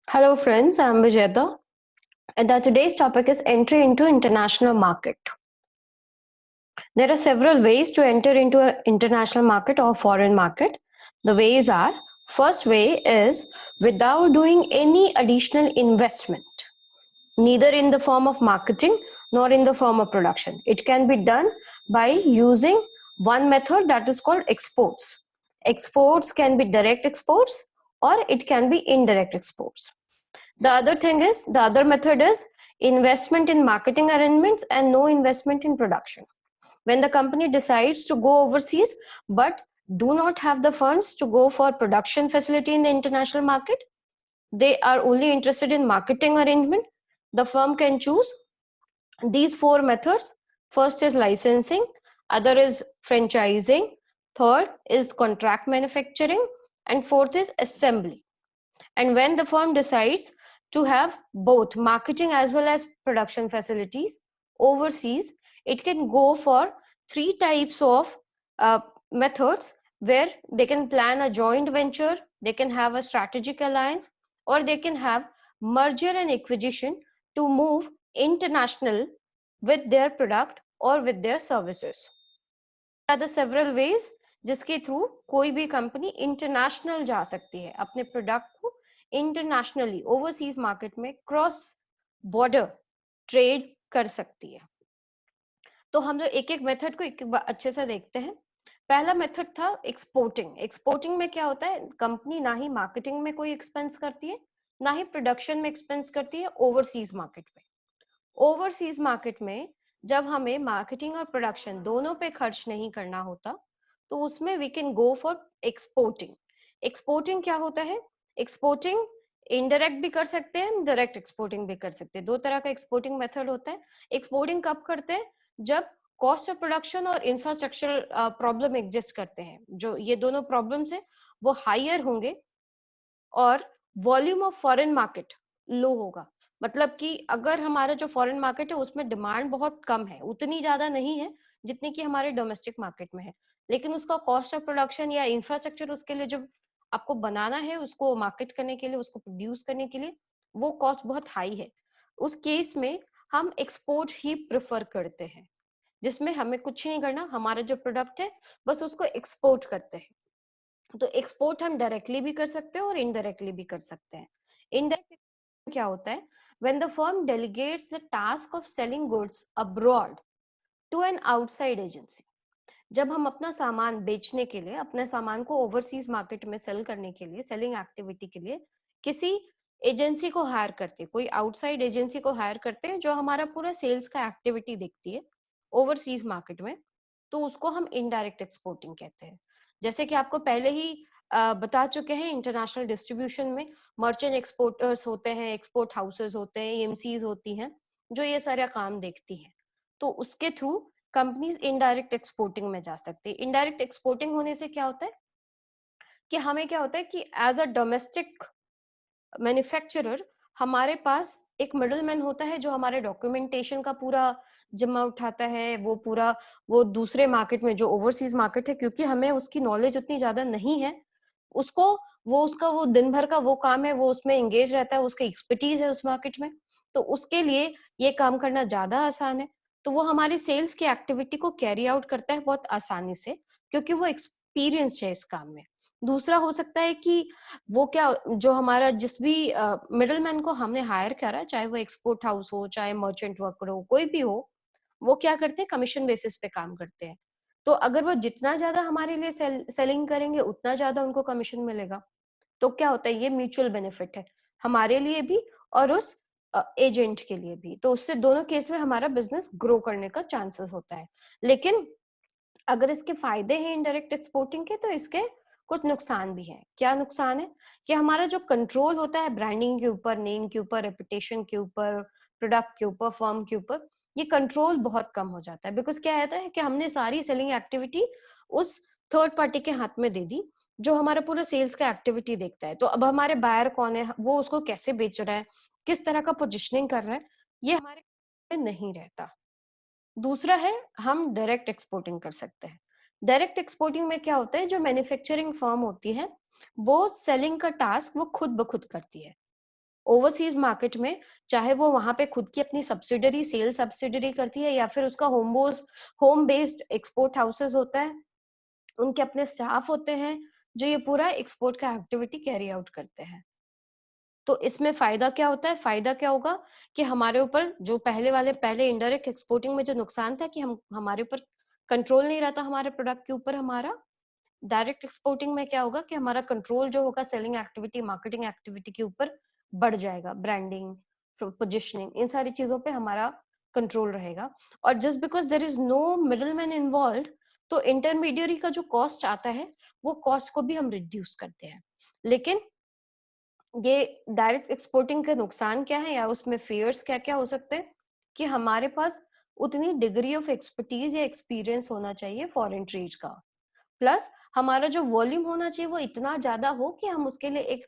Hello friends, I'm Vijayata and today's topic is entry into international market. There are several ways to enter into an international market or foreign market. The ways are, first way is without doing any additional investment, neither in the form of marketing nor in the form of production. It can be done by using one method that is called exports. Exports can be direct exports or it can be indirect exports. The other method is investment in marketing arrangements and no investment in production. When the company decides to go overseas but do not have the funds to go for production facility in the international market, they are only interested in marketing arrangement. The firm can choose these four methods. First is licensing, other is franchising, third is contract manufacturing, and fourth is assembly. And when the firm decides to have both marketing as well as production facilities overseas, it can go for three types of uh, methods where they can plan a joint venture, they can have a strategic alliance, or they can have merger and acquisition to move international with their product or with their services. There are the several ways जिसके through कोई भी company international जा सकती है, अपने product को internationally overseas market में cross border trade कर सकती है। तो हम लोग एक एक मेथड को एक एक अच्छे से देखते हैं। पहला मेथड था एक्सपोर्टिंग। एक्सपोर्टिंग में क्या होता है, कंपनी ना ही मार्केटिंग में कोई एक्सपेंस करती है ना ही प्रोडक्शन में एक्सपेंस करती है ओवरसीज मार्केट में। ओवरसीज मार्केट में जब हमें मार्केटिंग और प्रोडक्शन दोनों पे खर्च नहीं करना होता तो उसमें we can go for exporting. Exporting क्या होता है, एक्सपोर्टिंग इनडायरेक्ट भी कर सकते हैं, डायरेक्ट एक्सपोर्टिंग भी कर सकते हैं। दो तरह का एक्सपोर्टिंग मेथड होता है। एक्सपोर्टिंग कब करते हैं, जब कॉस्ट ऑफ प्रोडक्शन और इंफ्रास्ट्रक्चरल प्रॉब्लम एग्जिस्ट करते हैं, जो ये दोनों प्रॉब्लम्स है वो हायर होंगे और वॉल्यूम ऑफ फॉरेन मार्केट लो होगा। मतलब कि अगर हमारा जो फॉरेन मार्केट है उसमें डिमांड बहुत कम है, उतनी ज्यादा नहीं है जितनी कि हमारे डोमेस्टिक मार्केट में है, लेकिन उसका कॉस्ट ऑफ प्रोडक्शन या इंफ्रास्ट्रक्चर उसके लिए जो आपको बनाना है, उसको मार्केट करने के लिए, उसको प्रोड्यूस करने के लिए वो कॉस्ट बहुत हाई है। उस केस में हम एक्सपोर्ट ही प्रेफर करते हैं, जिसमें हमें कुछ नहीं करना, हमारा जो प्रोडक्ट है बस उसको एक्सपोर्ट करते हैं। तो एक्सपोर्ट हम डायरेक्टली भी कर सकते हैं और इनडायरेक्टली भी कर सकते हैं। इनडायरेक्ट क्या होता है, when the firm delegates the task of selling goods abroad to an outside agency। जब हम अपना सामान बेचने के लिए, अपने सामान को ओवरसीज मार्केट में सेल करने के लिए, सेलिंग एक्टिविटी के लिए किसी एजेंसी को हायर करते हैं, कोई आउटसाइड एजेंसी को हायर करते हैं जो हमारा पूरा सेल्स का एक्टिविटी देखती है ओवरसीज मार्केट में, तो उसको हम इनडायरेक्ट एक्सपोर्टिंग कहते हैं। जैसे कि आपको पहले ही बता चुके हैं, इंटरनेशनल डिस्ट्रीब्यूशन में मर्चेंट एक्सपोर्टर्स होते हैं, एक्सपोर्ट हाउसेस होते हैं, एमसीज होती हैं जो ये सारा काम देखती हैं। तो उसके थ्रू कंपनीज इनडायरेक्ट एक्सपोर्टिंग में जा सकती है। इनडायरेक्ट एक्सपोर्टिंग होने से क्या होता है कि हमें क्या होता है कि एज अ डोमेस्टिक मैन्युफैक्चरर हमारे पास एक मिडलमैन होता है जो हमारे डॉक्यूमेंटेशन का पूरा जिम्मा उठाता है, वो पूरा वो दूसरे मार्केट में जो ओवरसीज मार्केट है, क्योंकि हमें उसकी नॉलेज उतनी ज्यादा नहीं है, उसको वो उसका वो दिन भर का वो काम है, वो उसमें एंगेज रहता है, उसकी एक्सपर्टीज है उस मार्केट में, तो उसके लिए ये काम करना ज्यादा आसान है। तो वो हमारी सेल्स की एक्टिविटी को कैरी आउट करता है बहुत आसानी से, क्योंकि वो एक्सपीरियंस है इस काम में। दूसरा हो सकता है कि वो क्या, जो हमारा जिस भी मिडलमैन को हमने हायर करा, चाहे वो एक्सपोर्ट हाउस हो, चाहे मर्चेंट वर्कर हो, कोई भी हो, वो क्या करते हैं, कमीशन बेसिस पे काम करते हैं। तो अगर वो जितना ज्यादा हमारे लिए सेलिंग करेंगे उतना ज्यादा उनको कमीशन मिलेगा। तो क्या होता है, ये म्यूचुअल बेनिफिट है हमारे लिए भी और उस एजेंट के लिए भी। तो उससे दोनों केस में हमारा बिजनेस ग्रो करने का चांसेस होता है। लेकिन अगर इसके फायदे हैं इनडायरेक्ट एक्सपोर्टिंग के, तो इसके कुछ नुकसान भी हैं। क्या नुकसान है कि हमारा जो कंट्रोल होता है ब्रांडिंग के ऊपर, नेम के ऊपर, रेपुटेशन के ऊपर, प्रोडक्ट के ऊपर, फर्म के ऊपर, ये कंट्रोल बहुत कम हो जाता है। बिकॉज क्या होता है कि हमने सारी सेलिंग एक्टिविटी उस थर्ड पार्टी के हाथ में दे दी जो हमारा पूरा सेल्स का एक्टिविटी देखता है। तो अब हमारे बायर कौन है, वो उसको कैसे बेच रहा है, किस तरह का पोजिशनिंग कर रहा है, ये हमारे नहीं रहता। दूसरा है, हम डायरेक्ट एक्सपोर्टिंग कर सकते हैं। डायरेक्ट एक्सपोर्टिंग में क्या होता है, जो मैन्युफैक्चरिंग फर्म होती है वो सेलिंग का टास्क वो खुद ब खुद करती है। ओवरसीज मार्केट में चाहे वो वहां पे खुद की अपनी सब्सिडरी, सेल सब्सिडरी करती है या फिर उसका होम बेस्ड एक्सपोर्ट हाउसेस होता है, उनके अपने स्टाफ होते हैं जो ये पूरा एक्सपोर्ट का एक्टिविटी कैरी आउट करते हैं। तो इसमें फायदा क्या होता है? फायदा क्या होगा कि हमारे ऊपर जो पहले इनडायरेक्ट एक्सपोर्टिंग में जो नुकसान था कि हमारे ऊपर कंट्रोल नहीं रहता हमारे प्रोडक्ट के ऊपर हमारा। डायरेक्ट एक्सपोर्टिंग में क्या होगा कि हमारा कंट्रोल जो होगा सेलिंग एक्टिविटी, मार्केटिंग एक्टिविटी के ऊपर बढ़ जाएगा। ब्रांडिंग, पोजिशनिंग, इन सारी चीजों पे हमारा कंट्रोल रहेगा। और just because there is no middle man involve, तो इंटरमीडियरी का जो कॉस्ट आता है वो कॉस्ट को भी हम रिड्यूस करते हैं। लेकिन ये डायरेक्ट एक्सपोर्टिंग के नुकसान क्या है या उसमें फेयर्स क्या क्या हो सकते हैं कि हमारे पास उतनी डिग्री ऑफ एक्सपर्टीज या एक्सपीरियंस होना चाहिए फॉरेन ट्रेड का, प्लस हमारा जो वॉल्यूम होना चाहिए वो इतना ज्यादा हो कि हम उसके लिए एक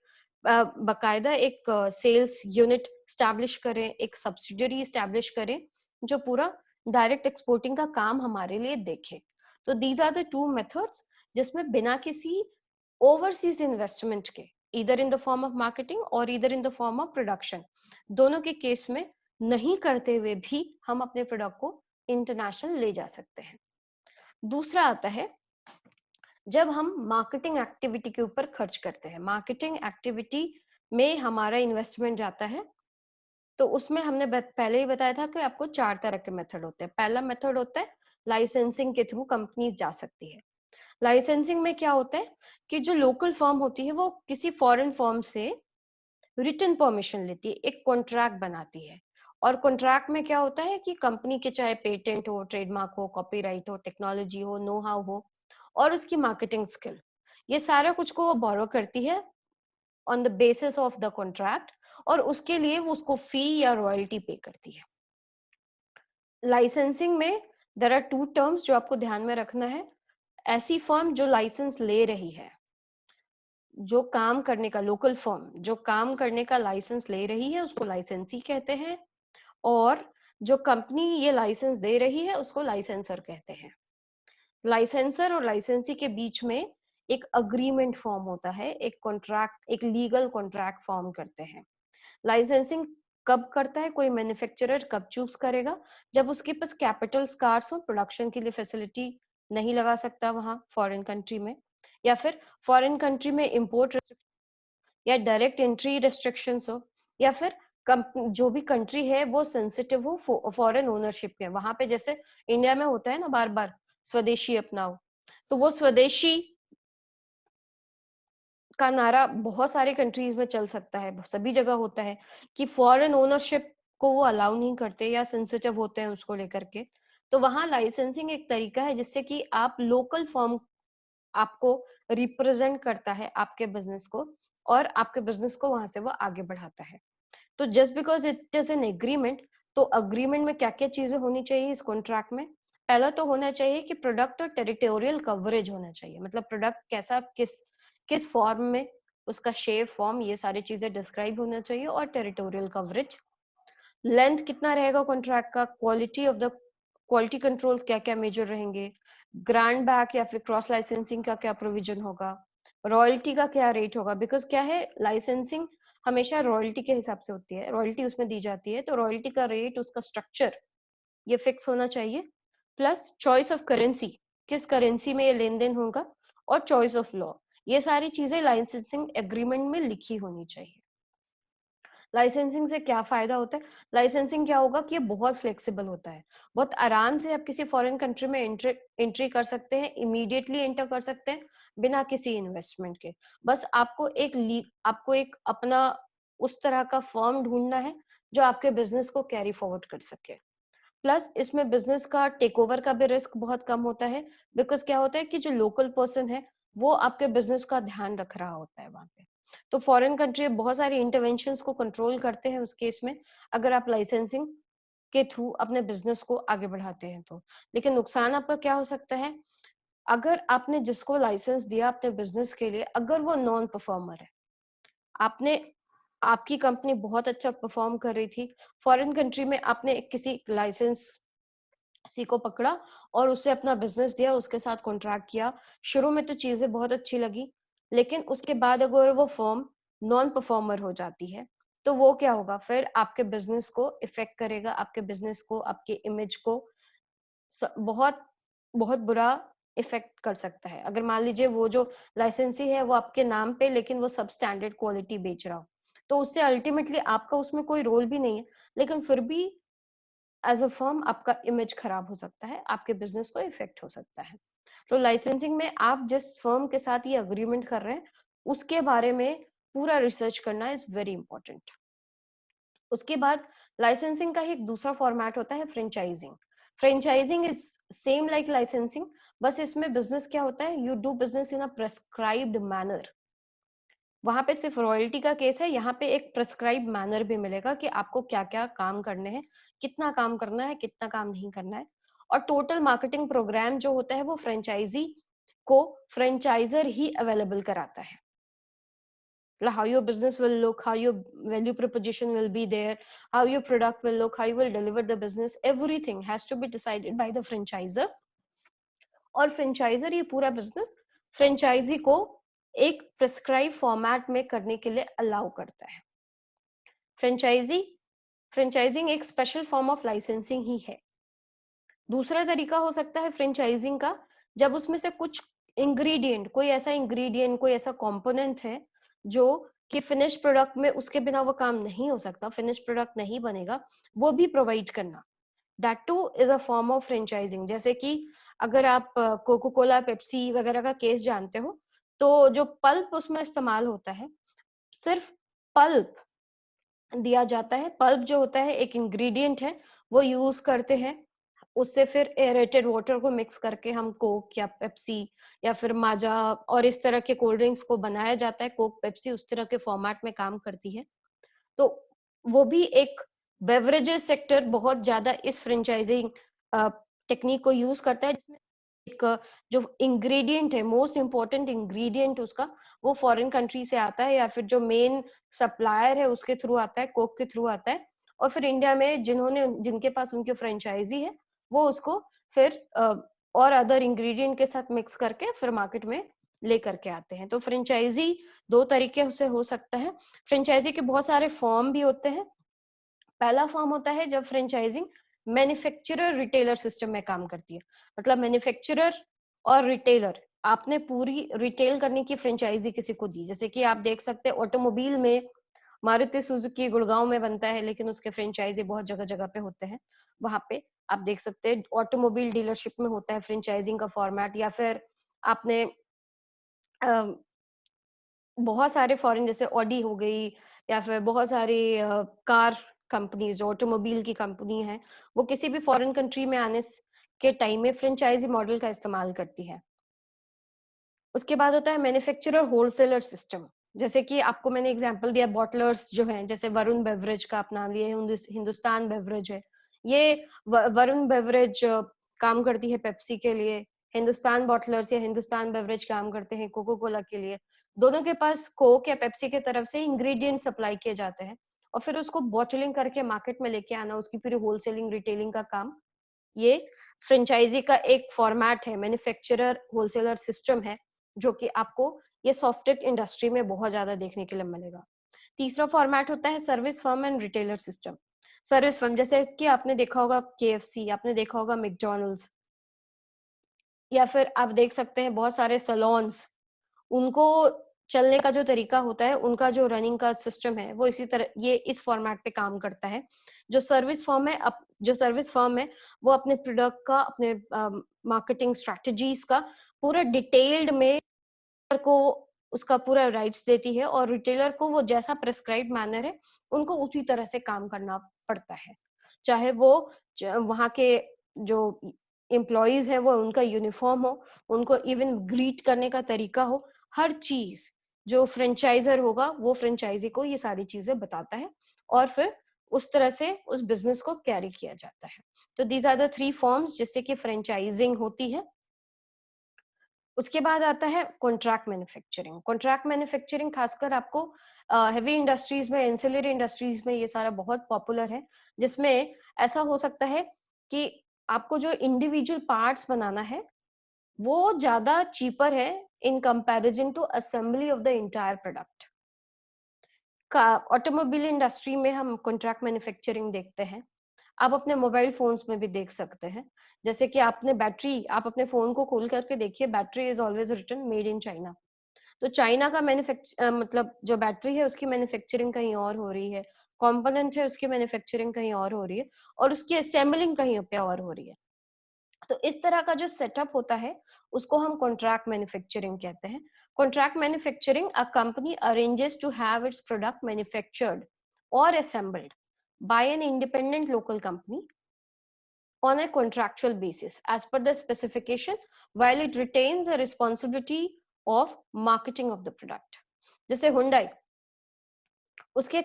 बकायदा एक सेल्स यूनिट स्टैब्लिश करें, एक सब्सिडरी स्टैब्लिश करें जो पूरा डायरेक्ट एक्सपोर्टिंग का काम हमारे लिए देखे। तो these are the two methods जिसमें बिना किसी ओवरसीज इन्वेस्टमेंट के, इधर in the form of marketing और इधर in the form of production, दोनों के केस में नहीं करते हुए भी हम अपने प्रोडक्ट को इंटरनेशनल ले जा सकते हैं। दूसरा आता है जब हम मार्केटिंग एक्टिविटी के ऊपर खर्च करते हैं। मार्केटिंग एक्टिविटी में हमारा इन्वेस्टमेंट जाता है, तो उसमें हमने पहले ही बताया था कि आपको 4 तरह के मेथड होते हैं। पहला मेथड होता है लाइसेंसिंग के थ्रू कंपनीज जा सकती है। लाइसेंसिंग में क्या होता है कि जो लोकल फर्म होती है वो किसी फॉरेन फर्म से रिटन परमिशन लेती है, एक कॉन्ट्रैक्ट बनाती है। और कॉन्ट्रैक्ट में क्या होता है कि कंपनी के चाहे पेटेंट हो, ट्रेडमार्क हो, कॉपीराइट हो, टेक्नोलॉजी हो, नो हाउ हो और उसकी मार्केटिंग स्किल, ये सारा कुछ को वो बोरो करती है on the basis of the contract, और उसके लिए वो उसको फी या रॉयल्टी पे करती है। लाइसेंसिंग में देयर आर टू टर्म्स जो आपको ध्यान में रखना है। ऐसी फर्म जो लाइसेंस ले रही है, जो काम करने का, लोकल फर्म जो काम करने का लाइसेंस ले रही है उसको लाइसेंसी कहते हैं, और जो कंपनी ये लाइसेंस दे रही है उसको लाइसेंसर कहते हैं। लाइसेंसर और लाइसेंसी के बीच में एक अग्रीमेंट फॉर्म होता है, एक कॉन्ट्रैक्ट, एक लीगल कॉन्ट्रैक्ट फॉर्म करते हैं। लाइसेंसिंग कब करता है कोई मैन्युफैक्चरर, कब चूज करेगा? जब उसके पास कैपिटल स्कार्स हो, प्रोडक्शन के लिए फैसिलिटी नहीं लगा सकता वहां फॉरेन कंट्री में, या फिर फॉरेन कंट्री में इंपोर्ट या डायरेक्ट एंट्री रेस्ट्रिक्शंस हो, या फिर जो भी कंट्री है वो सेंसिटिव हो फॉरेन ओनरशिप के। वहां पे जैसे इंडिया में होता है ना बार बार स्वदेशी अपनाओ, तो वो स्वदेशी का नारा बहुत सारे कंट्रीज में चल सकता है, सभी जगह होता है कि फॉरेन ओनरशिप को वो अलाउ नहीं करते या सेंसिटिव होते हैं उसको लेकर के। तो वहां लाइसेंसिंग एक तरीका है जिससे कि आप लोकल फर्म आपको रिप्रेजेंट करता है आपके बिजनेस को, और आपके बिजनेस को वहां से वो आगे बढ़ाता है। तो just because it is an agreement, तो अग्रीमेंट में क्या क्या चीजें होनी चाहिए इस कॉन्ट्रैक्ट में? पहला तो होना चाहिए कि प्रोडक्ट और टेरिटोरियल कवरेज होना चाहिए, मतलब प्रोडक्ट कैसा, किस किस फॉर्म में, उसका शेप, फॉर्म, ये सारी चीजें डिस्क्राइब होना चाहिए, और टेरिटोरियल कवरेज। लेंथ कितना रहेगा कॉन्ट्रैक्ट का, quality of the quality control क्या क्या मेजर रहेंगे, ग्रांड बैक या फिर क्रॉस लाइसेंसिंग का क्या प्रोविजन होगा, रॉयल्टी का क्या रेट होगा, बिकॉज क्या है लाइसेंसिंग हमेशा रॉयल्टी के हिसाब से होती है, रॉयल्टी उसमें दी जाती है, तो रॉयल्टी का रेट, उसका स्ट्रक्चर ये फिक्स होना चाहिए। प्लस चॉइस ऑफ करेंसी, किस करेंसी में ये लेन देन होगा, और चॉइस ऑफ लॉ, ये सारी चीजें लाइसेंसिंग एग्रीमेंट में लिखी होनी चाहिए। लाइसेंसिंग से क्या फायदा होता है? लाइसेंसिंग क्या होगा कि ये बहुत फ्लेक्सिबल होता है, बहुत आराम से आप किसी फॉरेन कंट्री में एंट्री कर सकते हैं, इमीडिएटली एंटर कर सकते हैं बिना किसी इन्वेस्टमेंट के। बस आपको एक अपना उस तरह का फर्म ढूंढना है जो आपके बिजनेस को कैरी फॉरवर्ड कर सके। प्लस इसमें बिजनेस का टेक ओवर का भी रिस्क बहुत कम होता है, बिकॉज क्या होता है कि जो लोकल पर्सन है वो आपके बिजनेस का ध्यान रख रहा होता है वहां पे। तो फॉरेन कंट्री बहुत सारी इंटरवेंशंस को कंट्रोल करते हैं उस केस में, अगर आप लाइसेंसिंग के थ्रू अपने बिजनेस को आगे बढ़ाते हैं तो। लेकिन नुकसान आपका क्या हो सकता है? अगर आपने जिसको लाइसेंस दिया अपने बिजनेस के लिए, अगर वो नॉन परफॉर्मर है, आपने आपकी कंपनी बहुत अच्छा परफॉर्म कर रही थी, फॉरेन कंट्री में आपने किसी लाइसेंस सी को पकड़ा और उससे अपना बिजनेस दिया, उसके साथ कॉन्ट्रैक्ट किया, शुरू में तो चीजें बहुत अच्छी लगी, लेकिन उसके बाद अगर वो फर्म नॉन परफॉर्मर हो जाती है तो वो क्या होगा, फिर आपके बिजनेस को इफेक्ट करेगा, आपके बिजनेस को, आपके इमेज को बहुत बहुत बुरा इफेक्ट कर सकता है। अगर मान लीजिए वो जो लाइसेंसी है वो आपके नाम पे, लेकिन वो सब स्टैंडर्ड क्वालिटी बेच रहा हो, तो उससे अल्टीमेटली आपका उसमें कोई रोल भी नहीं है, लेकिन फिर भी एज अ फर्म आपका इमेज खराब हो सकता है, आपके बिजनेस को इफेक्ट हो सकता है। तो लाइसेंसिंग में आप जिस फर्म के साथ ये अग्रीमेंट कर रहे हैं उसके बारे में पूरा रिसर्च करना इज वेरी इंपॉर्टेंट। उसके बाद लाइसेंसिंग का ही एक दूसरा फॉर्मेट होता है franchising. Franchising is same like licensing, बस इसमें बिजनेस क्या होता है, you do business in a prescribed manner. वहां पे सिर्फ रॉयल्टी का केस है, यहाँ पे एक प्रेस्क्राइब मैनर भी मिलेगा कि आपको क्या क्या काम करने हैं, कितना काम करना है, कितना काम नहीं करना है। और टोटल मार्केटिंग प्रोग्राम जो होता है वो फ्रेंचाइजी को फ्रेंचाइजर ही अवेलेबल कराता है। How your business will look, how your value proposition will be there, how your product will look, how you will deliver the business, everything has to be decided by the franchisor। और franchisor ये पूरा business franchise को एक prescribe format में करने के लिए allow करता है। फ्रेंचाइजिंग एक स्पेशल फॉर्म ऑफ लाइसेंसिंग ही है। दूसरा तरीका हो सकता है फ्रेंचाइजिंग का, जब उसमें से कुछ इंग्रेडिएंट, कोई ऐसा कंपोनेंट है जो कि फिनिश प्रोडक्ट में उसके बिना वो काम नहीं हो सकता, फिनिश प्रोडक्ट नहीं बनेगा, वो भी प्रोवाइड करना, that two is a form of franchising. जैसे कि अगर आप कोको कोला, पेप्सी वगैरह का केस जानते हो, तो जो पल्प उसमें इस्तेमाल होता है, सिर्फ पल्प दिया जाता है। पल्प जो होता है एक इंग्रेडिएंट है, वो यूज करते हैं, उससे फिर एरेटेड वाटर को मिक्स करके हम कोक या पेप्सी या फिर माजा और इस तरह के कोल्ड ड्रिंक्स को बनाया जाता है। कोक, पेप्सी उस तरह के फॉर्मेट में काम करती है। तो वो भी एक बेवरेजेस सेक्टर बहुत ज्यादा इस फ्रेंचाइजिंग टेक्निक को यूज करता है, जिसमें एक जो इंग्रेडिएंट है, मोस्ट इंपॉर्टेंट इंग्रेडिएंट उसका, वो फॉरेन कंट्री से आता है या फिर जो मेन सप्लायर है उसके थ्रू आता है, कोक के थ्रू आता है। और फिर इंडिया में जिनके पास उनकी फ्रेंचाइजी है, वो उसको फिर और अदर इंग्रेडिएंट के साथ मिक्स करके फिर मार्केट में लेकर के आते हैं। तो फ्रेंचाइजी दो तरीके से हो सकता है। फ्रेंचाइजी के बहुत सारे फॉर्म भी होते हैं। पहला फॉर्म होता है जब फ्रेंचाइजिंग मैन्युफैक्चरर रिटेलर सिस्टम में काम करती है। मतलब मैन्युफैक्चरर और रिटेलर, आपने पूरी रिटेल करने की फ्रेंचाइजी किसी को दी। जैसे कि आप देख सकते हैं ऑटोमोबाइल में मारुति सुजुकी गुड़गांव में बनता है, लेकिन उसके फ्रेंचाइजी बहुत जगह जगह पे होते हैं। वहां पे आप देख सकते हैं ऑटोमोबाइल डीलरशिप में होता है फ्रेंचाइजिंग का फॉर्मेट। या फिर आपने बहुत सारे फॉरेन, जैसे ऑडी हो गई या फिर बहुत सारी कार कंपनीज जो ऑटोमोबाइल की कंपनी है, वो किसी भी फॉरेन कंट्री में आने के टाइम में फ्रेंचाइजी मॉडल का इस्तेमाल करती है। उसके बाद होता है मैन्युफैक्चरर होलसेलर सिस्टम। जैसे कि आपको मैंने एग्जांपल दिया, बॉटलर्स जो हैं, जैसे वरुण बेवरेज का आप नाम लिए, हिंदुस्तान बेवरेज है, ये वरुण बेवरेज काम करती है पेप्सी के लिए, हिंदुस्तान बॉटलर्स या हिंदुस्तान बेवरेज काम करते हैं कोको कोला के लिए। दोनों के पास कोक या पेप्सी के तरफ से इंग्रेडिएंट सप्लाई किए जाते हैं, और फिर उसको बॉटलिंग करके मार्केट में लेके आना, उसकी पूरी होलसेलिंग रिटेलिंग का काम, ये फ्रेंचाइजी का एक फॉर्मेट है, मैन्युफैक्चरर होलसेलर सिस्टम है, जो कि आपको ये सॉफ्टवेयर इंडस्ट्री में बहुत ज्यादा देखने के लिए मिलेगा। तीसरा फॉर्मेट होता है service firm and retailer system. Service firm, जैसे कि आपने देखा होगा केएफसी, आपने देखा होगा मैकडॉनल्ड्स, या फिर आप देख सकते हैं बहुत सारे सलोन्स, उनको चलने का जो तरीका होता है, उनका जो रनिंग का सिस्टम है, वो इसी तरह ये इस फॉर्मेट पे काम करता है। जो सर्विस फर्म है वो अपने प्रोडक्ट का, अपने मार्केटिंग स्ट्रेटजीज का पूरा डिटेल्ड में को उसका पूरा राइट्स देती है, और रिटेलर को वो जैसा प्रेस्क्राइब मैनर है उनको उसी तरह से काम करना पड़ता है। चाहे वो वहां के जो एम्प्लॉयज है वो उनका यूनिफॉर्म हो, उनको इवन ग्रीट करने का तरीका हो, हर चीज जो फ्रेंचाइजर होगा वो फ्रेंचाइजी को ये सारी चीजें बताता है, और फिर उस तरह से उस बिजनेस को कैरी किया जाता है। तो these are the three forms जिससे कि फ्रेंचाइजिंग होती है। उसके बाद आता है कॉन्ट्रैक्ट मैन्युफैक्चरिंग। कॉन्ट्रैक्ट मैन्युफैक्चरिंग खासकर आपको हेवी इंडस्ट्रीज में, एंसिलरी इंडस्ट्रीज में ये सारा बहुत पॉपुलर है, जिसमें ऐसा हो सकता है कि आपको जो इंडिविजुअल पार्ट्स बनाना है वो ज्यादा चीपर है in comparison to assembly of the entire product. Automobile industry में हम कॉन्ट्रैक्ट मैन्युफैक्चरिंग देखते हैं। आप अपने मोबाइल फोन्स में भी देख सकते हैं। जैसे कि आपने बैटरी, आप अपने फोन को खोल करके देखिए, battery is always written made in China. तो चाइना का मतलब जो बैटरी है उसकी मैन्युफैक्चरिंग कहीं और हो रही है, कंपोनेंट है उसकी मैन्युफैक्चरिंग कहीं और हो रही है, और उसकी असेंबलिंग कहीं पे और हो रही है। तो इस तरह का जो सेटअप होता है उसको हम कॉन्ट्रैक्ट मैन्युफैक्चरिंग कहते हैं। Contract manufacturing, a company arranges to have its product manufactured और assembled by an independent local company on a contractual basis as per the specification, while it retains the responsibility of marketing of the product. जैसे Hyundai, उसके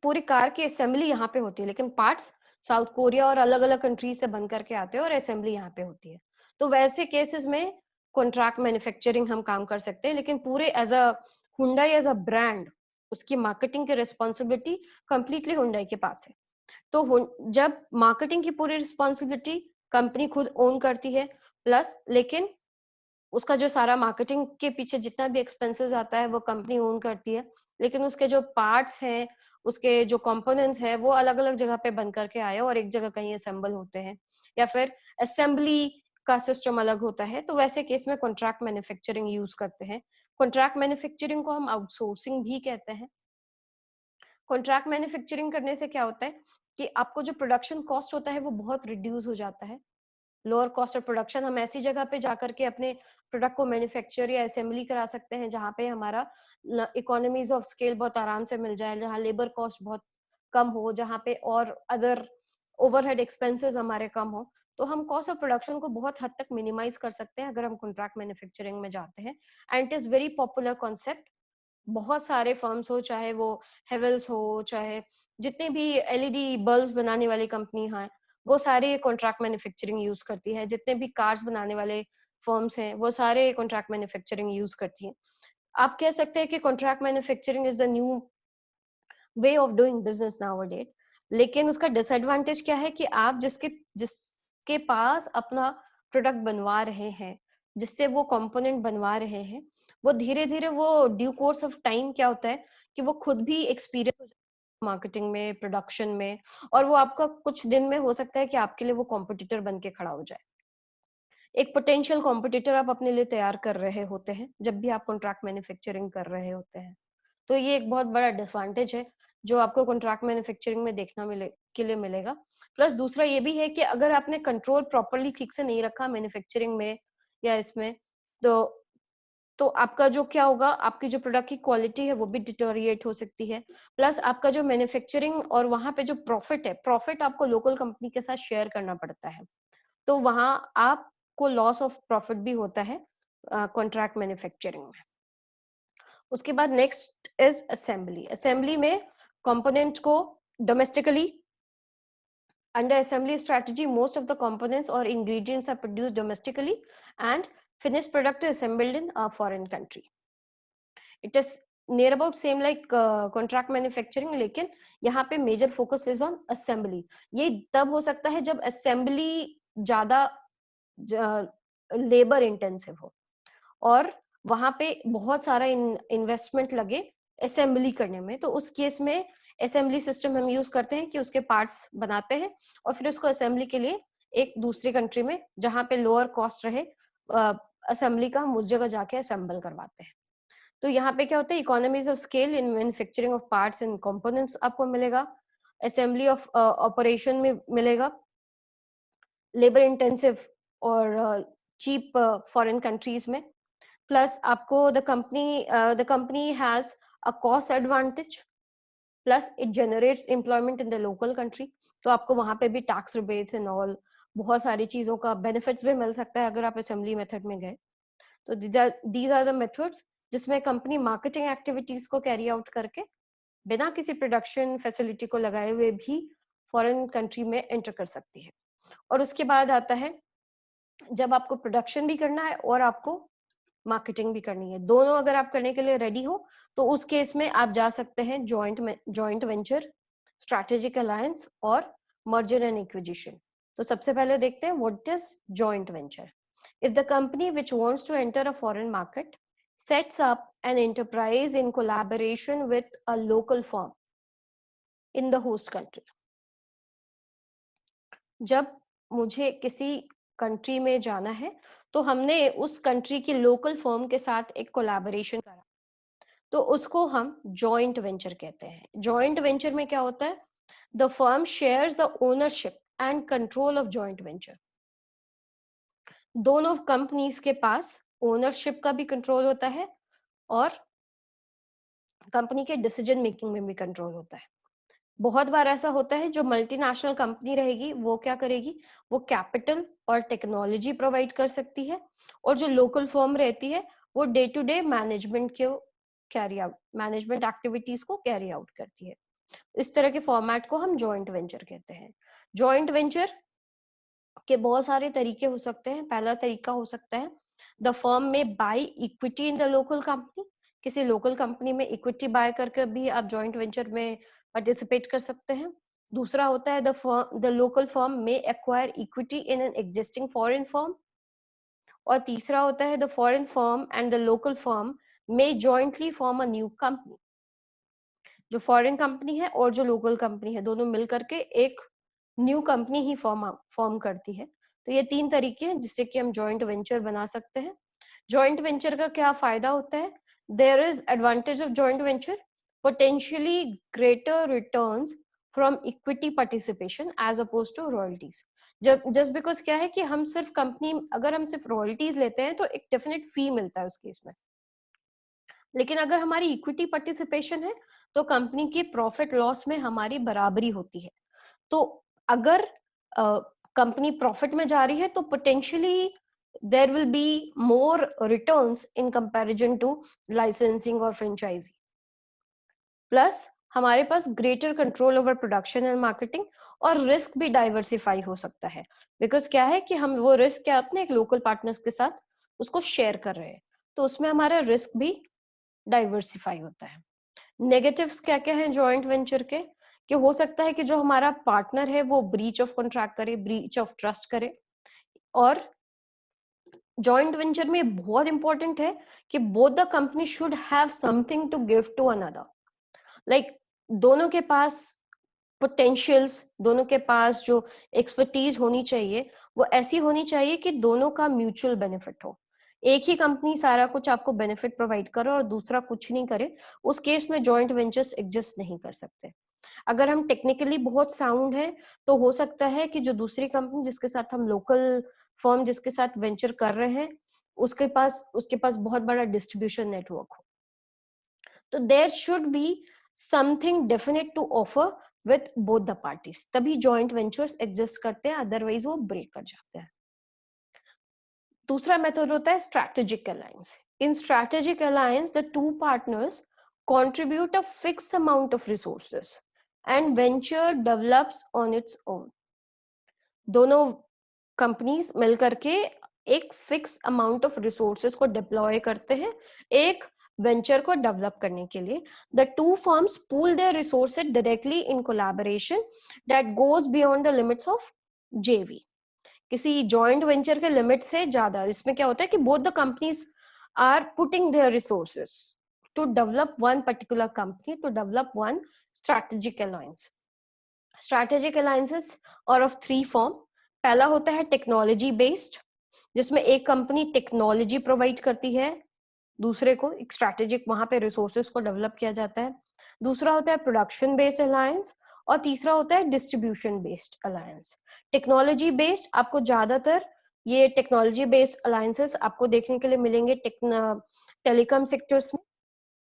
पूरी car की assembly यहाँ पे होती है, लेकिन पार्ट्स साउथ कोरिया और अलग अलग कंट्री से बन करके आते हैं और असेंबली यहाँ पे होती है। तो वैसे केसेस में कॉन्ट्रैक्ट मैन्युफैक्चरिंग हम काम कर सकते हैं, लेकिन पूरे as a Hyundai as a brand उसकी मार्केटिंग की रिस्पॉन्सिबिलिटी कंप्लीटली हुंडई के पास है। तो जब मार्केटिंग की पूरी रिस्पॉन्सिबिलिटी कंपनी खुद ओन करती है, प्लस लेकिन उसका जो सारा मार्केटिंग के पीछे जितना भी एक्सपेंसेस आता है वो कंपनी ओन करती है, लेकिन उसके जो पार्ट्स हैं, उसके जो कंपोनेंट्स हैं, वो अलग अलग जगह पे बन करके आए और एक जगह कहीं असेंबल होते हैं, या फिर असेंबली का सिस्टम अलग होता है। तो वैसे केस में कॉन्ट्रैक्ट मैन्युफैक्चरिंग यूज करते हैं। कॉन्ट्रैक्ट मैन्युफैक्चरिंग को हम आउटसोर्सिंग भी कहते हैं। कॉन्ट्रैक्ट मैन्युफैक्चरिंग करने से क्या होता है कि आपको जो प्रोडक्शन कॉस्ट होता है वो बहुत रिड्यूस हो जाता है। लोअर कॉस्ट ऑफ प्रोडक्शन, हम ऐसी जगह पे जाकर के अपने प्रोडक्ट को मैन्युफैक्चर या असेंबली करा सकते हैं जहाँ पे हमारा इकोनॉमीज ऑफ स्केल बहुत आराम से मिल जाए, जहाँ लेबर कॉस्ट बहुत कम हो, जहाँ पे और अदर ओवरहेड एक्सपेंसेस हमारे कम हो। तो हम कॉस्ट ऑफ प्रोडक्शन को बहुत हद तक मिनिमाइज कर सकते हैं अगर हम कॉन्ट्रैक्ट मैन्युफैक्चरिंग में जाते हैं। And it is very popular concept. बहुत सारे फर्म्स हो, चाहे वो हेवल्स हो, चाहे जितने भी एलईडी बल्ब बनाने वाली कंपनी हैं, वो सारे कॉन्ट्रैक्ट मैन्युफैक्चरिंग यूज करती है। जितने भी कार्स बनाने वाले फर्म्स हैं वो सारे कॉन्ट्रैक्ट मैन्युफैक्चरिंग यूज करती हैं। आप कह सकते हैं कि contract manufacturing is the new way of doing business nowadays. लेकिन उसका डिसएडवांटेज क्या है कि आप जिसके पास अपना प्रोडक्ट बनवा रहे हैं, जिससे वो कंपोनेंट बनवा रहे हैं, वो धीरे धीरे वो ड्यू कोर्स ऑफ टाइम क्या होता है कि वो खुद भी एक्सपीरियंस हो जाता है मार्केटिंग में, प्रोडक्शन में, और वो आपका कुछ दिन में हो सकता है कि आपके लिए वो कॉम्पिटिटर बन के खड़ा हो जाए। एक पोटेंशियल कॉम्पिटिटर आप अपने लिए तैयार कर रहे होते हैं जब भी आप कॉन्ट्रैक्ट मैन्युफैक्चरिंग कर रहे होते हैं। तो ये एक बहुत बड़ा डिसएडवांटेज है जो आपको कॉन्ट्रैक्ट मैन्युफैक्चरिंग में देखना मिलेगा। प्लस दूसरा ये भी है कि अगर आपने कंट्रोल प्रॉपरली ठीक से नहीं रखा मैन्युफैक्चरिंग में या इसमें, तो आपका जो क्या होगा, आपकी जो प्रोडक्ट की क्वालिटी है वो भी डिटोरिएट हो सकती है। प्लस आपका जो मैन्युफैक्चरिंग और वहां पे जो प्रॉफिट है, प्रॉफिट आपको लोकल कंपनी के साथ शेयर करना पड़ता है, तो वहां आपको लॉस ऑफ प्रॉफिट भी होता है कॉन्ट्रैक्ट मैन्युफैक्चरिंग में। उसके बाद नेक्स्ट इज असेंबली। असेंबली में कंपोनेंट को domestically, under assembly strategy most of the components or ingredients are produced domestically and finished product is assembled in a foreign country. It is near about same like contract manufacturing, लेकिन यहाँ पे major focus is on assembly. ये तब हो सकता है जब assembly ज्यादा लेबर इंटेंसिव हो और वहां पे बहुत सारा इन्वेस्टमेंट लगे असेंबली करने में। तो उस केस में असेंबली सिस्टम हम यूज करते हैं कि उसके पार्ट्स बनाते हैं और फिर उसको असेंबली के लिए एक दूसरी कंट्री में जहां पे लोअर कॉस्ट रहे असेंबली का, हम उस जगह जाके असेंबल करवाते हैं। तो यहाँ पे क्या होता है, economies of scale in manufacturing of parts and components आपको मिलेगा, असेंबली ऑफ ऑपरेशन में मिलेगा, लेबर इंटेंसिव और चीप फॉरेन कंट्रीज में, प्लस आपको the company has a cost advantage, plus it generates employment in the local country. तो आपको वहां पे भी टैक्स रिबेट्स एंड ऑल बहुत सारी चीजों का बेनिफिट्स भी मिल सकता है अगर आप असेंबली मेथड में गए। तो दीज आर द मेथड्स जिसमें कंपनी मार्केटिंग एक्टिविटीज को कैरी आउट करके बिना किसी प्रोडक्शन फैसिलिटी को लगाए हुए भी फॉरेन कंट्री में एंटर कर सकती है। और उसके बाद आता है जब आपको प्रोडक्शन भी करना है और आपको मार्केटिंग भी करनी है, दोनों अगर आप करने के लिए रेडी हो तो उस केस में आप जा सकते हैं जॉइंट वेंचर, स्ट्रैटेजिक अलायंस और मर्जर एंड एक्विजिशन। तो सबसे पहले देखते हैं what is joint venture. If the company which wants to enter a foreign market sets up an enterprise in collaboration with a local firm in the host country. जब मुझे किसी country में जाना है तो हमने उस कंट्री की लोकल फर्म के साथ एक कोलैबोरेशन करा, तो उसको हम जॉइंट वेंचर कहते हैं। जॉइंट वेंचर में क्या होता है? The firm shares the ownership and control of joint venture. दोनों कंपनीज के पास ओनरशिप का भी कंट्रोल होता है और कंपनी के डिसीजन मेकिंग में भी कंट्रोल होता है। बहुत बार ऐसा होता है जो मल्टीनेशनल कंपनी रहेगी वो क्या करेगी, वो कैपिटल और टेक्नोलॉजी प्रोवाइड कर सकती है, और जो लोकल फर्म रहती है वो day to day management activities को कैरी आउट करती है। इस तरह के फॉर्मेट को हम जॉइंट वेंचर कहते हैं। जॉइंट वेंचर के बहुत सारे तरीके हो सकते हैं। पहला तरीका हो सकता है द फर्म में by equity in the local company. किसी लोकल कंपनी में इक्विटी बाय करके भी आप जॉइंट वेंचर में पार्टिसिपेट कर सकते हैं। दूसरा होता है द लोकल फर्म में acquire equity in an existing foreign firm. और तीसरा होता है the foreign firm and the local firm में jointly form a new company. जो फॉरेन कंपनी है और जो लोकल कंपनी है दोनों मिल करके एक न्यू कंपनी ही फॉर्म करती है। तो ये तीन तरीके हैं जिससे कि हम जॉइंट वेंचर बना सकते हैं। जॉइंट वेंचर का क्या फायदा होता है? There is advantage of joint venture, potentially greater returns from equity participation as oppose to royalties. जब जस्ट बिकॉज क्या है कि हम सिर्फ कंपनी, अगर हम सिर्फ रॉयल्टीज लेते हैं तो एक डेफिनेट फी मिलता है उस केस में, लेकिन अगर हमारी इक्विटी पार्टिसिपेशन है तो कंपनी के प्रॉफिट लॉस में हमारी बराबरी होती है। तो अगर कंपनी प्रॉफिट में जा रही है तो potentially there will be more returns in comparison to licensing और फ्रेंचाइजी। प्लस हमारे पास greater control over production and marketing, और रिस्क भी डाइवर्सिफाई हो सकता है। बिकॉज क्या है कि हम वो रिस्क क्या अपने एक लोकल पार्टनर्स के साथ उसको शेयर कर रहे हैं, तो उसमें हमारा रिस्क भी डाइवर्सिफाई होता है। नेगेटिव्स क्या क्या हैं जॉइंट वेंचर के? कि हो सकता है कि जो हमारा पार्टनर है वो ब्रीच ऑफ कॉन्ट्रैक्ट करे, ब्रीच ऑफ ट्रस्ट करे। और जॉइंट वेंचर में बहुत इंपॉर्टेंट है कि both the company should have something to give to another. Like दोनों के पास पोटेंशियल्स, दोनों के पास जो एक्सपर्टीज होनी चाहिए वो ऐसी होनी चाहिए कि दोनों का म्यूचुअल बेनिफिट हो। एक ही कंपनी सारा कुछ आपको बेनिफिट प्रोवाइड करे और दूसरा कुछ नहीं करे, उस केस में जॉइंट वेंचर्स एग्जिस्ट नहीं कर सकते। अगर हम टेक्निकली बहुत साउंड है तो हो सकता है कि जो दूसरी कंपनी जिसके साथ हम लोकल फर्म जिसके साथ वेंचर कर रहे हैं उसके पास बहुत बड़ा डिस्ट्रीब्यूशन नेटवर्क हो। तो there should be something definite to offer with both the parties, तभी जॉइंट वेंचर्स एग्जिस्ट करते हैं, अदरवाइज वो ब्रेक कर जाते हैं। दूसरा मेथड होता है strategic alliance. In strategic alliance the two partners contribute a fixed amount of resources and venture develops on its own। दोनों कंपनीज मिलकर के एक फिक्स अमाउंट ऑफ रिसोर्सेज को डिप्लॉय करते हैं एक वेंचर को डेवलप करने के लिए। The two firms pool their resources directly in collaboration that goes beyond the limits of JV. किसी जॉइंट वेंचर के लिमिट से ज्यादा, इसमें क्या होता है कि both the companies are putting their resources to develop one particular company, to develop one strategic alliance। Strategic alliances are of three form। पहला होता है टेक्नोलॉजी बेस्ड, जिसमें एक कंपनी टेक्नोलॉजी प्रोवाइड करती है दूसरे को, एक स्ट्रैटेजिक वहां पे रिसोर्सेज को डेवलप किया जाता है। दूसरा होता है प्रोडक्शन बेस्ड अलायंस, और तीसरा होता है distribution based alliance. Technology based आपको ज्यादातर ये टेक्नोलॉजी बेस्ड अलायंसेस आपको देखने के लिए मिलेंगे टेलीकॉम सेक्टर्स में।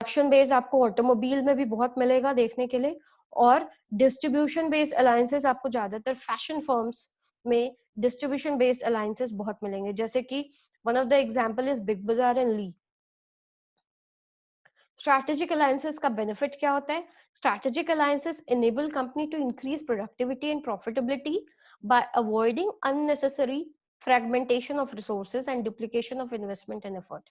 प्रोडक्शन बेस्ड आपको ऑटोमोबाइल में भी बहुत मिलेगा देखने के लिए, और डिस्ट्रीब्यूशन बेस्ड अलायंसेस आपको ज्यादातर फैशन फर्म्स में डिस्ट्रीब्यूशन बेस्ड अलायंसेस बहुत मिलेंगे, जैसे कि one of the example is Big Bazaar and Lee. Strategic alliances का बेनिफिट क्या होता है? Strategic alliances enable company to increase productivity and profitability by avoiding unnecessary fragmentation of resources and duplication of investment and effort.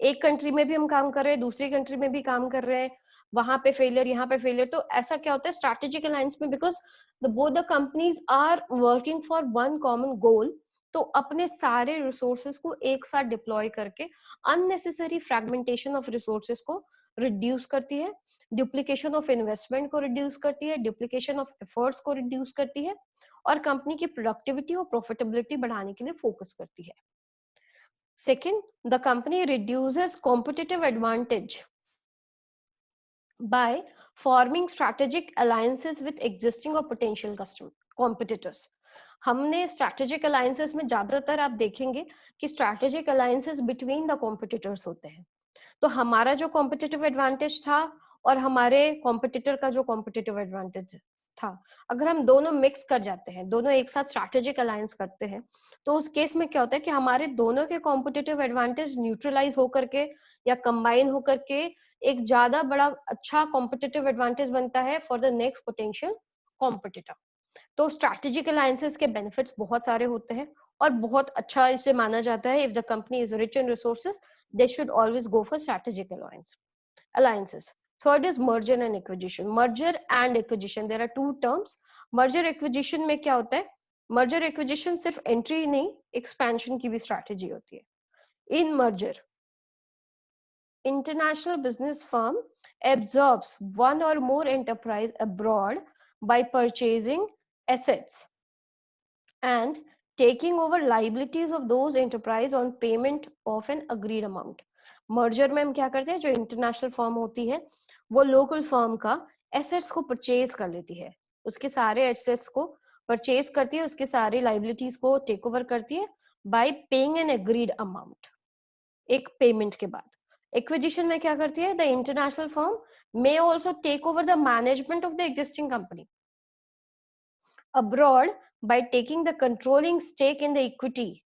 एक country में भी हम काम कर रहे हैं, दूसरी कंट्री में भी काम कर रहे हैं, वहां पे फेलियर यहाँ पे फेलियर, तो ऐसा क्या होता है स्ट्रैटेजिक अलायंस में, because the both the companies are working for one common goal तो अपने सारे रिसोर्सेज को एक साथ डिप्लॉय करके अननेसेसरी फ्रैगमेंटेशन ऑफ रिसोर्सेज को रिड्यूस करती है, डुप्लीकेशन ऑफ इन्वेस्टमेंट को रिड्यूस करती है, डुप्लीकेशन ऑफ एफर्ट्स को रिड्यूस करती है और कंपनी की प्रोडक्टिविटी और प्रॉफिटेबिलिटी बढ़ाने के लिए फोकस करती है. Second, the company reduces competitive advantage by forming strategic alliances with existing or potential competitors. हमने strategic alliances में ज्यादातर आप देखेंगे कि strategic alliances between the competitors होते हैं. तो हमारा जो competitive advantage था और हमारे competitor का जो competitive advantage था, अगर हम दोनों मिक्स कर जाते हैं, दोनों एक साथ स्ट्रैटेजिक अलायंस करते हैं, तो उस केस में क्या होता है कि हमारे दोनों के कॉम्पिटिटिव एडवांटेज न्यूट्रलाइज होकर के या कंबाइन होकर के एक ज्यादा बड़ा अच्छा कॉम्पिटिटिव एडवांटेज बनता है for the next potential competitor. तो स्ट्रैटेजिक अलायंसेस के बेनिफिट्स बहुत सारे होते हैं और बहुत अच्छा इसे माना जाता है. If the company is rich in resources, they should always go for strategic alliances. Third is merger and acquisition. Merger and acquisition, there are two terms. Merger acquisition में क्या होता है? Merger acquisition सिर्फ एंट्री नहीं, expansion की भी strategy होती है. In merger, international business firm absorbs one or more enterprise abroad by purchasing assets and taking over liabilities of those enterprise on payment of an agreed amount. Merger में हम क्या करते हैं, जो इंटरनेशनल फर्म होती है वो लोकल फर्म का एसेट्स को परचेज कर लेती है, उसके सारे एसेट्स को परचेज करती है, उसके सारे लाइबिलिटीज को टेक ओवर करती है by paying an agreed amount, एक पेमेंट के बाद. एक्विजिशन में क्या करती है, the international firm may also take over the management of the existing company abroad by taking the controlling stake in the equity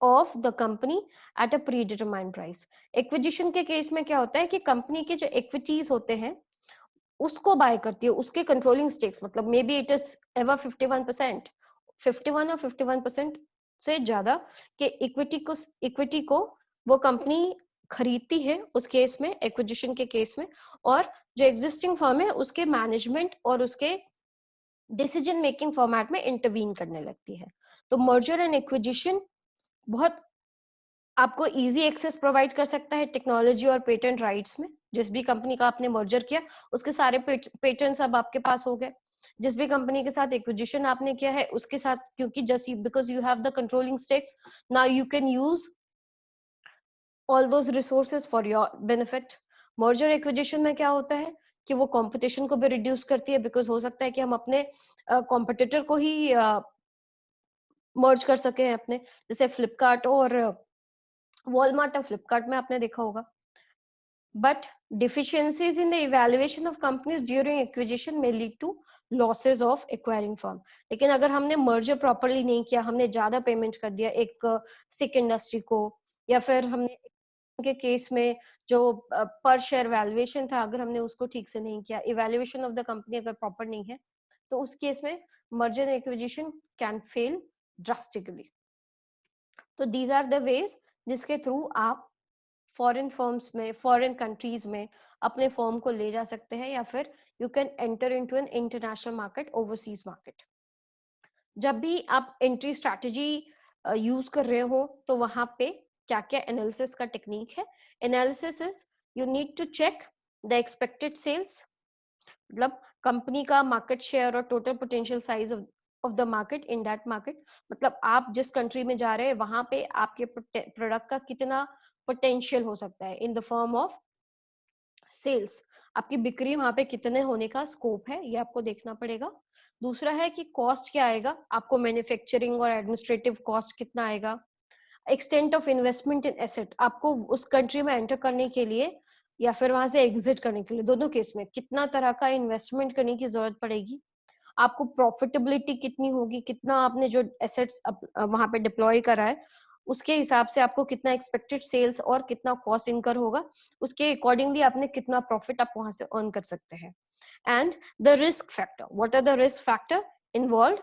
of the company at a predetermined price. Acquisition के case में क्या होता है कि company के जो equities होते हैं उसको बाय करती है, उसके कंट्रोलिंग स्टेक्स, मतलब may be it is ever 51%, 51 और 51% से ज्यादा के इक्विटी को वो कंपनी खरीदती है उस केस में, एक्विजिशन के केस में, और जो एग्जिस्टिंग फर्म है उसके मैनेजमेंट और उसके डिसीजन मेकिंग फॉर्मेट में इंटरवीन करने लगती है. तो मर्जर एंड एक्विजिशन बहुत आपको इजी एक्सेस प्रोवाइड कर सकता है टेक्नोलॉजी और पेटेंट राइट्स में. जिस भी कंपनी का आपने मर्जर किया उसके सारे पेटेंट्स अब आपके पास हो गए. जिस भी कंपनी के साथ एक्विजिशन आपने किया है उसके साथ, क्योंकि just because you have the controlling stakes, now you can use all those resources for your benefit. Merger acquisition में क्या होता है कि वो कंपटीशन को भी रिड्यूस करती है, बिकॉज हो सकता है कि हम अपने कॉम्पिटिटर को ही मर्ज कर सके अपने, जैसे फ्लिपकार्ट और वॉलमार्ट. और फ्लिपकार्ट में आपने देखा होगा. But deficiencies in the evaluation of companies during acquisition may lead to losses of acquiring firm. लेकिन अगर हमने merger properly नहीं किया, हमने ज्यादा पेमेंट कर दिया एक सिक इंडस्ट्री को, या फिर हमने के केस में जो पर शेयर वैल्यूएशन था अगर हमने उसको ठीक से नहीं किया, इवैल्यूएशन ऑफ द कंपनी अगर प्रॉपर नहीं है, तो उस केस में merger and acquisition can fail drastically. तो दीज आर द वेज जिसके थ्रू आप फॉरेन फर्म्स में, फॉरेन कंट्रीज में अपने फर्म को ले जा सकते हैं, या फिर you can enter into an international market, overseas market. जब भी आप एंट्री स्ट्रैटेजी यूज कर रहे हो तो वहां पे क्या क्या एनालिसिस का टेक्निक है. Analysis is you need to check the expected sales, मतलब कंपनी का मार्केट शेयर और total potential size of the market in that market. मतलब आप जिस कंट्री में जा रहे हैं वहां पे आपके प्रोडक्ट का कितना पोटेंशियल हो सकता है in the form of sales, आपकी बिक्री वहां पे कितने होने का स्कोप है, ये आपको देखना पड़ेगा. दूसरा है कि कॉस्ट क्या आएगा, आपको मैन्युफैक्चरिंग और एडमिनिस्ट्रेटिव कॉस्ट कितना आएगा. Extent of investment in asset, आपको उस कंट्री में एंटर करने के लिए या फिर वहां से एग्जिट करने के लिए, दोनों केस में कितना तरह का इन्वेस्टमेंट करने की जरूरत पड़ेगी, आपको प्रॉफिटेबिलिटी कितनी होगी, कितना आपने जो एसेट्स वहां पे डिप्लॉय करा है उसके हिसाब से आपको कितना एक्सपेक्टेड सेल्स और कितना कॉस्ट इनकर होगा, उसके अकॉर्डिंगली आपने कितना प्रॉफिट आप वहां से अर्न कर सकते हैं. And the risk factor, what are the risk factor involve,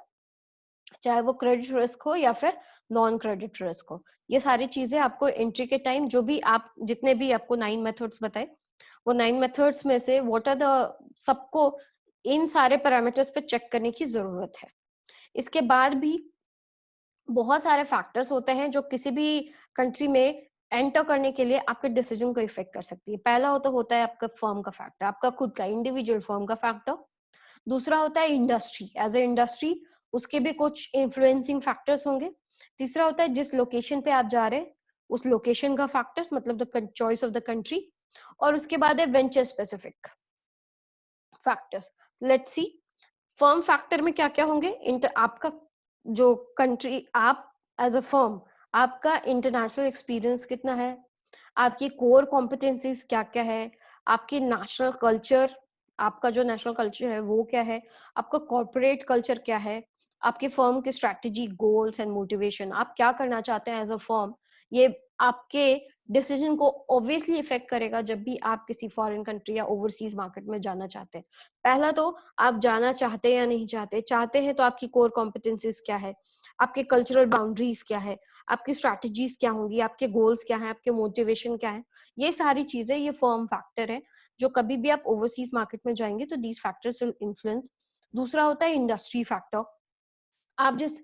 चाहे वो क्रेडिट रिस्क हो या फिर नॉन क्रेडिट रिस्क हो, ये सारी चीजें आपको एंट्री के टाइम, जो भी आप जितने भी आपको 9 मेथड्स बताए, वो 9 मेथड्स में से व्हाट आर द, सबको इन सारे पैरामीटर्स पे चेक करने की जरूरत है. इसके बाद भी बहुत सारे फैक्टर्स होते हैं जो किसी भी कंट्री में एंटर करने के लिए आपके डिसीजन को इफेक्ट कर सकती है। पहला होता है आपका फर्म का फैक्टर, आपका खुद का इंडिविजुअल फर्म का फैक्टर। दूसरा होता है इंडस्ट्री, एज ए इंडस्ट्री उसके भी कुछ इन्फ्लुएंसिंग फैक्टर्स होंगे। तीसरा होता है जिस लोकेशन पे आप जा रहे हैं उस लोकेशन का फैक्टर्स, मतलब the choice of the country. और उसके बाद है venture specific factors. Let's see firm factor में क्या क्या होंगे। आपका जो कंट्री, आप एज अ फर्म, आपका इंटरनेशनल एक्सपीरियंस कितना है, आपकी कोर कॉम्पिटेंसीज क्या क्या है, आपकी नेशनल कल्चर, आपका जो नेशनल कल्चर है वो क्या है, आपका कॉर्पोरेट कल्चर क्या है, आपके फर्म की स्ट्रैटेजी, गोल्स एंड मोटिवेशन, आप क्या करना चाहते हैं एज अ फर्म। ये आपके डिसीजन को ऑब्वियसली इफेक्ट करेगा जब भी आप किसी फॉरेन कंट्री या ओवरसीज मार्केट में जाना चाहते हैं। पहला तो आप जाना चाहते हैं या नहीं चाहते, चाहते हैं तो आपकी कोर कॉम्पिटेंसीज क्या है, आपके कल्चरल बाउंड्रीज क्या है, आपकी स्ट्रैटेजीज क्या होंगी, आपके गोल्स क्या है, आपके मोटिवेशन क्या है। ये सारी चीजें, ये फर्म फैक्टर है जो कभी भी आप ओवरसीज मार्केट में जाएंगे तो दीज फैक्टर्स विल इन्फ्लुएंस। दूसरा होता है इंडस्ट्री फैक्टर। आप जिस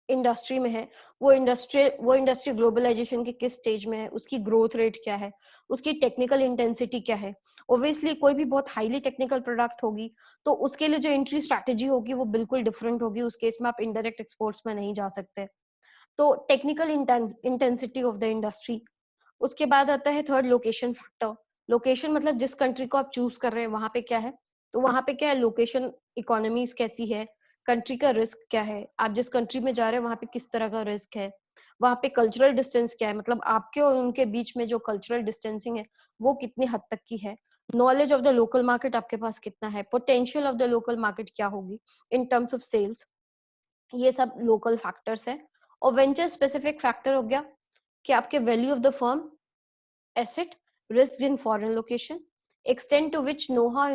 इंडस्ट्री में है वो इंडस्ट्री ग्लोबलाइजेशन के किस स्टेज में है, उसकी ग्रोथ रेट क्या है, उसकी टेक्निकल इंटेंसिटी क्या है। ऑब्वियसली कोई भी बहुत हाईली टेक्निकल प्रोडक्ट होगी तो उसके लिए जो एंट्री स्ट्रैटेजी होगी वो बिल्कुल डिफरेंट होगी। उस केस में आप इनडायरेक्ट एक्सपोर्ट्स में नहीं जा सकते। तो technical intensity of the industry. उसके बाद आता है थर्ड लोकेशन फैक्टर। लोकेशन मतलब जिस कंट्री को आप चूज कर रहे हैं वहां पे क्या है, तो वहां पे क्या है, लोकेशन इकोनॉमीज कैसी है, कंट्री का रिस्क क्या है, आप जिस कंट्री में जा रहे हैं वहां पे किस तरह का रिस्क है, वहां पे कल्चरल डिस्टेंस क्या है, मतलब आपके और उनके बीच में जो कल्चरल डिस्टेंसिंग है वो कितनी हद तक की है, knowledge of the local market आपके पास कितना है, potential of the local market क्या होगी इन टर्म्स ऑफ सेल्स। ये सब लोकल फैक्टर्स है। और वेंचर स्पेसिफिक फैक्टर हो गया कि आपके value of the firm, asset risked in foreign location, extent to which know-how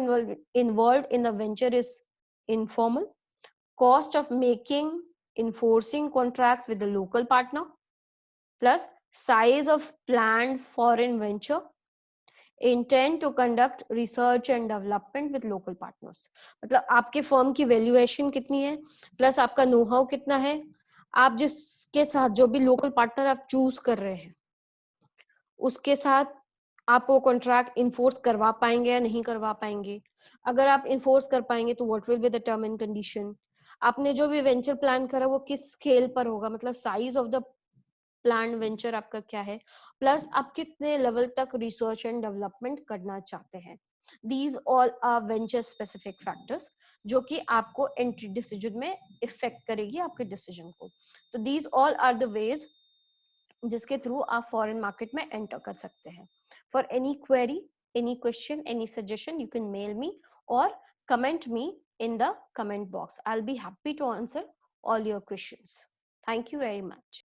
involved in the venture is informal, cost of making, enforcing contracts with the local partner, plus size of planned foreign venture, intent to conduct research and development with local partners। मतलब आपके firm की valuation कितनी है, plus आपका know how कितना है, आप जिसके साथ जो भी लोकल पार्टनर आप चूज कर रहे हैं उसके साथ आप वो कॉन्ट्रैक्ट इन्फोर्स करवा पाएंगे या नहीं करवा पाएंगे। अगर आप इन्फोर्स कर पाएंगे तो what will be the term and condition. आपने जो भी वेंचर प्लान करा वो किस स्केल पर होगा, मतलब size of the plan venture आपका क्या है, प्लस आप कितने लेवल तक रिसर्च एंड डेवलपमेंट करना चाहते हैं। These all are venture specific factors जो कि आपको एंट्री डिसीजन में इफेक्ट करेगी आपके डिसीजन को। तो these all are the ways जिसके थ्रू आप फॉरेन मार्केट में एंटर कर सकते हैं। For any query, any question, any suggestion, you can mail me और comment me in the comment box. I'll be happy to answer all your questions. Thank you very much.